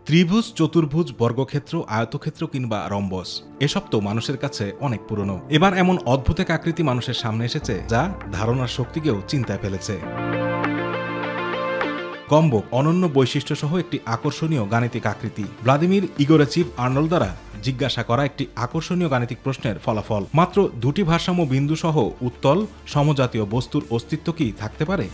ত্রিভুজ, চতুর্ভুজ, বর্গক্ষেত্র, আয়তক্ষেত্র কিংবা রম্বস এসব তো মানুষের কাছে অনেক পুরনো। এবার এমন অদ্ভুত এক আকৃতি মানুষের সামনে এসেছে যা ধারণার শক্তিকেও চিন্তায় ফেলেছে। গম্বক অনন্য বৈশিষ্ট্য সহ একটি আকর্ষণীয় গাণিতিক আকৃতি। ভ্লাদিমির ইগোরেচিভ আর্নল্ড দ্বারা জিজ্ঞাসা করা একটি আকর্ষণীয় গাণিতিক প্রশ্নের ফলাফল। মাত্র দুটি ভারসাম্য বিন্দু সহ উত্তল সমজাতীয় বস্তুর অস্তিত্ব কি থাকতে পারে?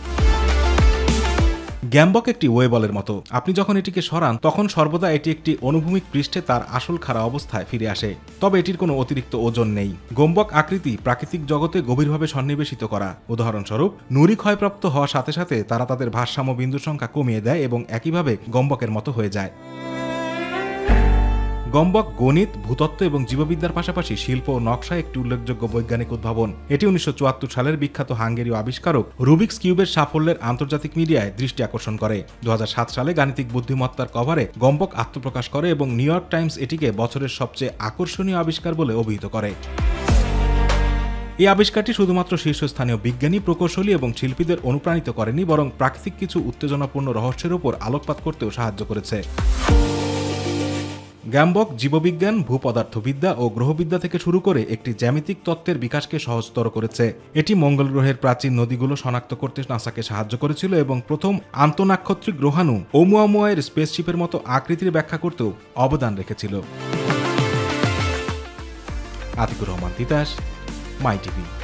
গ্যাম্বক একটি ওয়েবলের মতো। আপনি যখন এটিকে সরান তখন সর্বদা এটি একটি অনুভূমিক পৃষ্ঠে তার আসল খাড়া অবস্থায় ফিরে আসে, তবে এটির কোনো অতিরিক্ত ওজন নেই। গম্বক আকৃতি প্রাকৃতিক জগতে গভীরভাবে সন্নিবেশিত করা। উদাহরণস্বরূপ, নুড়ি ক্ষয়প্রাপ্ত হওয়ার সাথে সাথে তারা তাদের ভারসাম্য বিন্দুর সংখ্যা কমিয়ে দেয় এবং একইভাবে গম্বকের মতো হয়ে যায়। গম্বক গণিত, ভূতত্ত্ব এবং জীববিদ্যার পাশাপাশি শিল্প ও নকশায় একটি উল্লেখযোগ্য বৈজ্ঞানিক উদ্ভাবন। এটি 1974 সালের বিখ্যাত হাঙ্গেরীয় আবিষ্কারক রুবিক্স কিউবের সাফল্যের আন্তর্জাতিক মিডিয়ায় দৃষ্টি আকর্ষণ করে। 2007 সালে গাণিতিক বুদ্ধিমত্তার কভারে গম্বক আত্মপ্রকাশ করে এবং নিউ ইয়র্ক টাইমস এটিকে বছরের সবচেয়ে আকর্ষণীয় আবিষ্কার বলে অভিহিত করে। এই আবিষ্কারটি শুধুমাত্র শীর্ষস্থানীয় বিজ্ঞানী, প্রকৌশলী এবং শিল্পীদের অনুপ্রাণিত করেনি, বরং প্রাকৃতিক কিছু উত্তেজনাপূর্ণ রহস্যের উপর আলোকপাত করতেও সাহায্য করেছে। গ্যাম্বক জীববিজ্ঞান, ভূপদার্থবিদ্যা ও গ্রহবিদ্যা থেকে শুরু করে একটি জ্যামিতিক তত্ত্বের বিকাশকে সহজতর করেছে। এটি মঙ্গল গ্রহের প্রাচীন নদীগুলো শনাক্ত করতে নাসাকে সাহায্য করেছিল এবং প্রথম আন্তঃনাক্ষত্রিক গ্রহাণু ওমুয়ামুয়ার স্পেসশিপের মতো আকৃতির ব্যাখ্যা করতেও অবদান রেখেছিল। আতিকুর রহমান তিতাস, মাই টিভি।